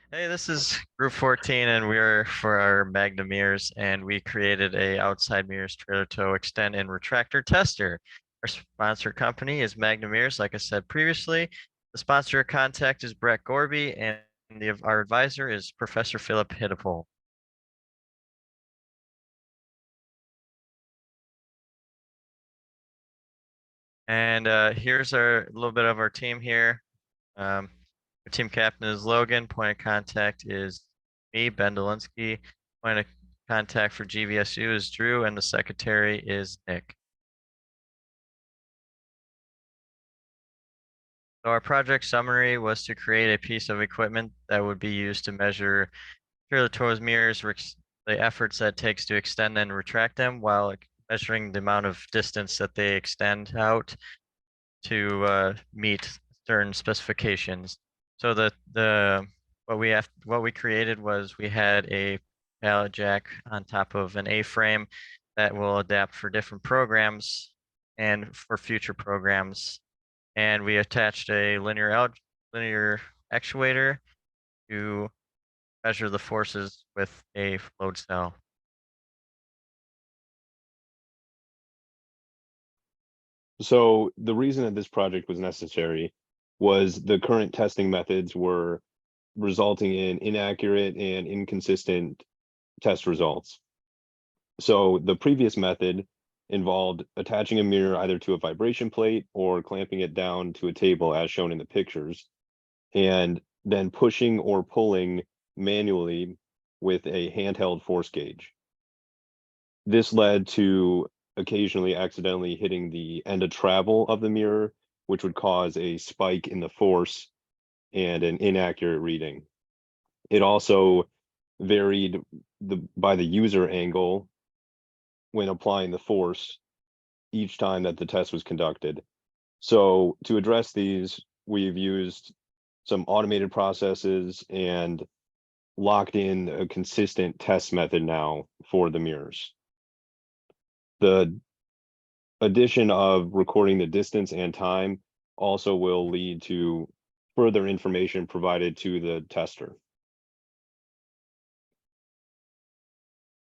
Hey, this is Group 14, and we're for our Magna mirrors, and we created a outside mirrors trailer tow extend and retractor tester. Our sponsor company is Magna Mirrors, like I said previously. The sponsor contact is Brett Gorby, and our advisor is Professor Philip Hittapole. And here's our little bit of our team here. Our team captain is Logan. Point of contact is me, Ben Dolinsky. Point of contact for GVSU is Drew, and the secretary is Nick. So our project summary was to create a piece of equipment that would be used to measure trailer tows mirrors, the efforts that it takes to extend and retract them while measuring the amount of distance that they extend out to meet certain specifications. So the what we created was we had a pallet jack on top of an A-frame that will adapt for different programs and for future programs. And we attached a linear actuator to measure the forces with a load cell. So the reason that this project was necessary was the current testing methods were resulting in inaccurate and inconsistent test results. So the previous method involved attaching a mirror either to a vibration plate or clamping it down to a table as shown in the pictures, and then pushing or pulling manually with a handheld force gauge. This led to occasionally accidentally hitting the end of travel of the mirror, which would cause a spike in the force and an inaccurate reading. It also varied by the user angle when applying the force each time that the test was conducted. So to address these, we've used some automated processes and locked in a consistent test method now for the mirrors. The addition of recording the distance and time also will lead to further information provided to the tester.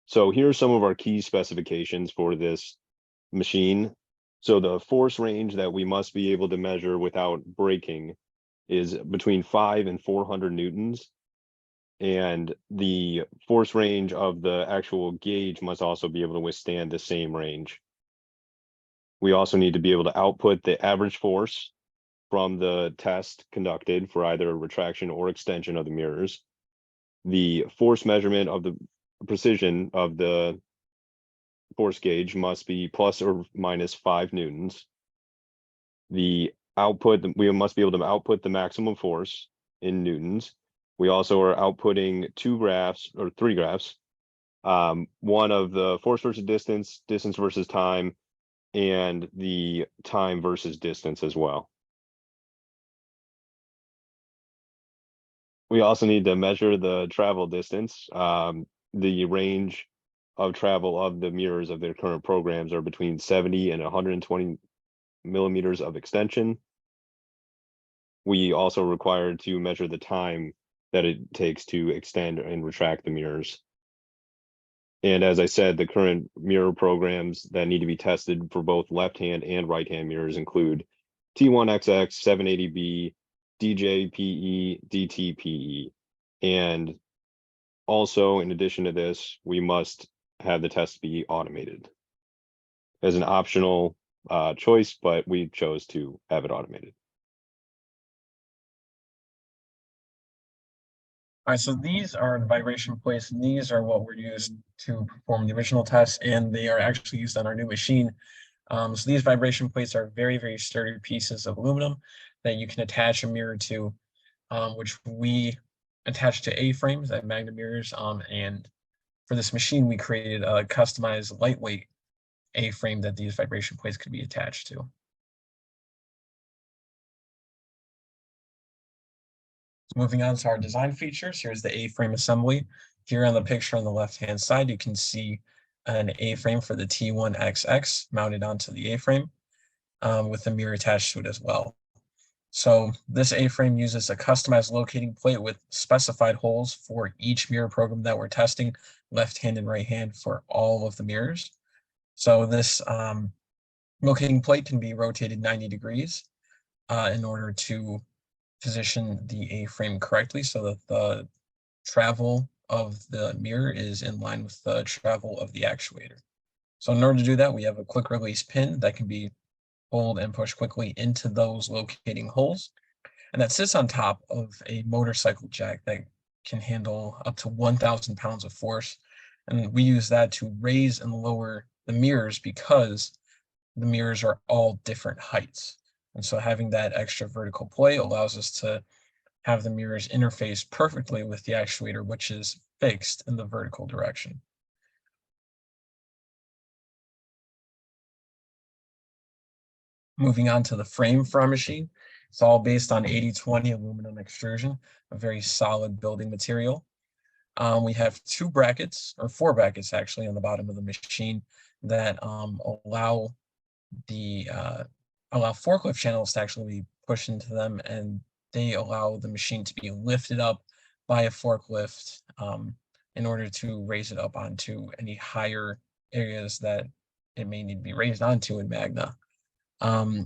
So here are some of our key specifications for this machine. So the force range that we must be able to measure without breaking is between 5 and 400 newtons. And the force range of the actual gauge must also be able to withstand the same range. We also need to be able to output the average force from the test conducted for either retraction or extension of the mirrors. The force measurement of the precision of the force gauge must be plus or minus 5 newtons. The output, we must be able to output the maximum force in newtons. We also are outputting 2 graphs or 3 graphs, one of the force versus distance, distance versus time, and the time versus distance as well. We also need to measure the travel distance. The range of travel of the mirrors of their current programs are between 70 and 120 millimeters of extension. We also required to measure the time that it takes to extend and retract the mirrors. And as I said, the current mirror programs that need to be tested for both left-hand and right-hand mirrors include T1XX, 780B, DJPE, DTPE. And also, in addition to this, we must have the test be automated as an optional choice, but we chose to have it automated. All right, so these are the vibration plates, and these are what were used to perform the original test, and they are actually used on our new machine. So these vibration plates are very, very sturdy pieces of aluminum that you can attach a mirror to, which we attach to A-frames at Magna mirrors. And for this machine, we created a customized lightweight A-frame that these vibration plates could be attached to. Moving on to our design features, here's the A-frame assembly. Here on the picture on the left-hand side, you can see an A-frame for the T1XX mounted onto the A-frame with the mirror attached to it as well. So this A-frame uses a customized locating plate with specified holes for each mirror program that we're testing, left hand and right hand for all of the mirrors. So this locating plate can be rotated 90 degrees in order to position the A-frame correctly so that the travel of the mirror is in line with the travel of the actuator. So in order to do that, we have a quick release pin that can be pulled and pushed quickly into those locating holes. And that sits on top of a motorcycle jack that can handle up to 1,000 pounds of force. And we use that to raise and lower the mirrors because the mirrors are all different heights. And so having that extra vertical plate allows us to have the mirrors interface perfectly with the actuator, which is fixed in the vertical direction. Moving on to the frame for our machine, it's all based on 80-20 aluminum extrusion, a very solid building material. We have 2 brackets, or 4 brackets actually, on the bottom of the machine that allow forklift channels to actually be pushed into them, and they allow the machine to be lifted up by a forklift in order to raise it up onto any higher areas that it may need to be raised onto in Magna.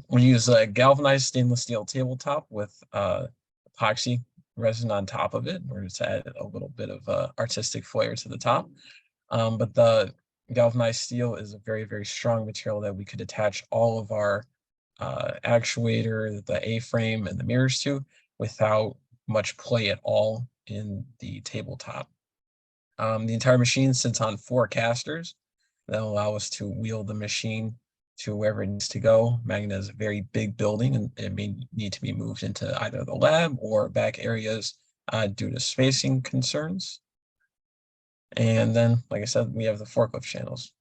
We use a galvanized stainless steel tabletop with epoxy resin on top of it in order to add a little bit of artistic flair to the top. But the galvanized steel is a very, very strong material that we could attach all of our actuator, the A-frame, and the mirrors to without much play at all in the tabletop. The entire machine sits on 4 casters that allow us to wheel the machine to wherever it needs to go. Magna is a very big building and it may need to be moved into either the lab or back areas due to spacing concerns. And then, like I said, we have the forklift channels.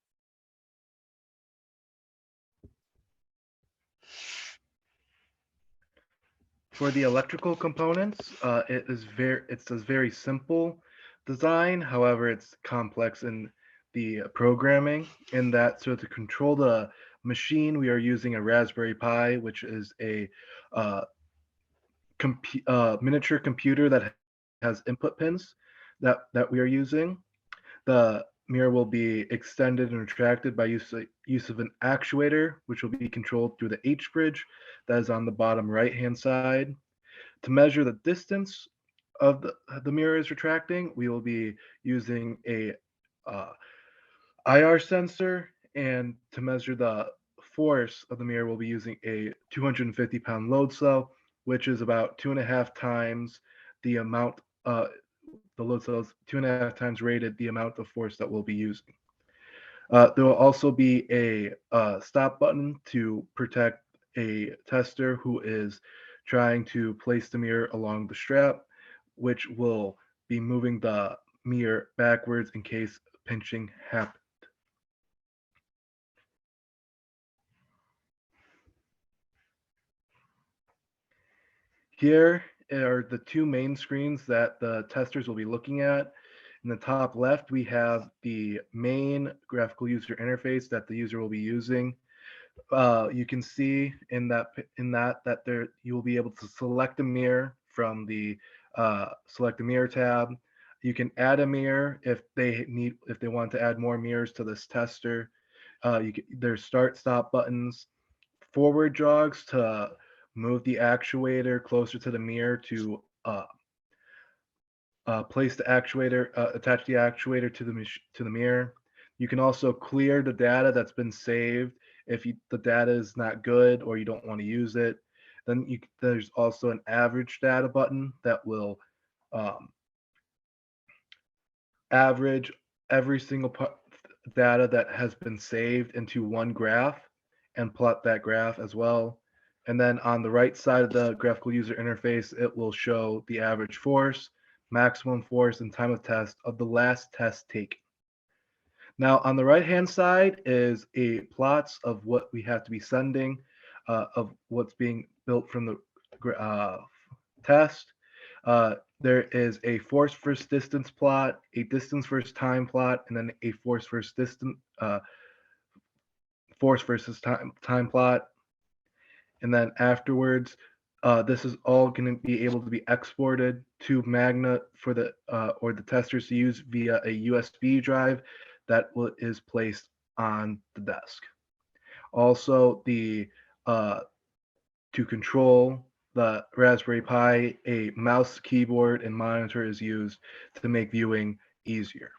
For the electrical components, it's a very simple design. However, it's complex in the programming in that. So to control the machine, we are using a Raspberry Pi, which is a miniature computer that has input pins that we are using. The mirror will be extended and retracted by use of an actuator, which will be controlled through the H bridge that is on the bottom right-hand side. To measure the distance of the mirror is retracting, we will be using a IR sensor, and to measure the force of the mirror, we'll be using a 250-pound load cell, which is about 2.5 times the amount. The load cell is 2.5 times rated the amount of force that we'll be using. There will also be a stop button to protect a tester who is trying to place the mirror along the strap, which will be moving the mirror backwards in case pinching happens. Here are the 2 main screens that the testers will be looking at. In the top left, we have the main graphical user interface that the user will be using. You can see in that there you will be able to select a mirror from the select a mirror tab. You can add a mirror if they want to add more mirrors to this tester. There's start stop buttons, forward jogs to move the actuator closer to the mirror to place the actuator, attach the actuator to the mirror. You can also clear the data that's been saved if the data is not good or you don't want to use it. Then there's also an average data button that will average every single data that has been saved into one graph and plot that graph as well. And then on the right side of the graphical user interface, it will show the average force, maximum force, and time of test of the last test taken. Now on the right hand side is a plots of what we have to be sending, of what's being built from the test. There is a force versus distance plot, a distance versus time plot, and then a force versus distance, force versus time plot. And then afterwards, This is all going to be able to be exported to Magna for the or the testers to use via a USB drive that is placed on the desk. Also, to control the Raspberry Pi, a mouse, keyboard, and monitor is used to make viewing easier.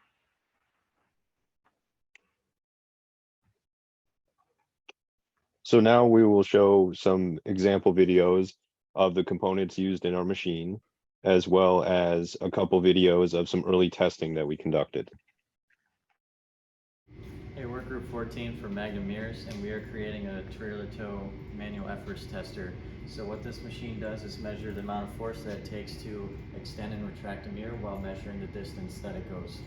So now we will show some example videos of the components used in our machine, as well as a couple videos of some early testing that we conducted. Hey, we're group 14 for Magna mirrors, and we are creating a trailer tow manual efforts tester. So what this machine does is measure the amount of force that it takes to extend and retract a mirror while measuring the distance that it goes.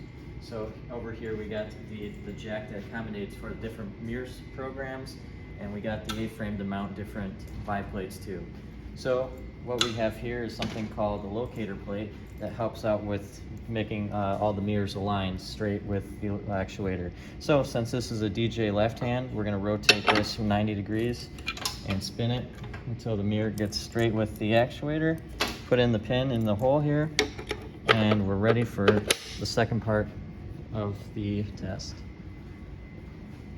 So over here we got the jack that accommodates for different mirrors programs, and we got the A-frame to mount different biplates too. So what we have here is something called the locator plate that helps out with making all the mirrors align straight with the actuator. So since this is a DJ left hand, we're going to rotate this 90 degrees and spin it until the mirror gets straight with the actuator. Put in the pin in the hole here, and we're ready for the second part of the test.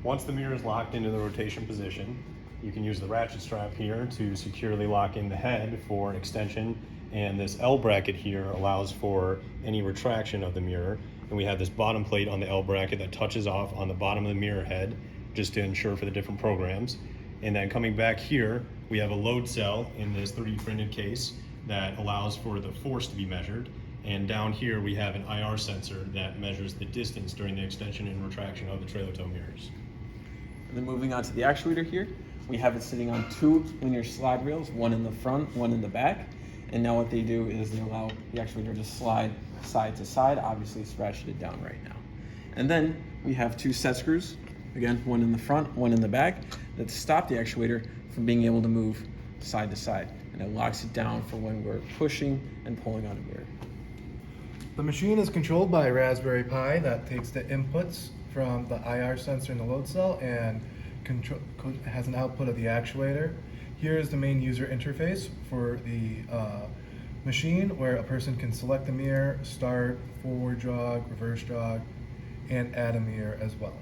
Once the mirror is locked into the rotation position, you can use the ratchet strap here to securely lock in the head for extension, and this L bracket here allows for any retraction of the mirror. And we have this bottom plate on the L bracket that touches off on the bottom of the mirror head just to ensure for the different programs. And then coming back here, we have a load cell in this 3D printed case that allows for the force to be measured. And down here we have an IR sensor that measures the distance during the extension and retraction of the trailer tow mirrors. And then moving on to the actuator here, we have it sitting on two linear slide rails, one in the front, one in the back. And now what they do is they allow the actuator to slide side to side. Obviously it's ratcheted down right now. And then we have two set screws, again, one in the front, one in the back, that stop the actuator from being able to move side to side. And it locks it down for when we're pushing and pulling on a mirror. The machine is controlled by a Raspberry Pi that takes the inputs from the IR sensor in the load cell and has an output of the actuator. Here is the main user interface for the machine, where a person can select the mirror, start, forward jog, reverse jog, and add a mirror as well.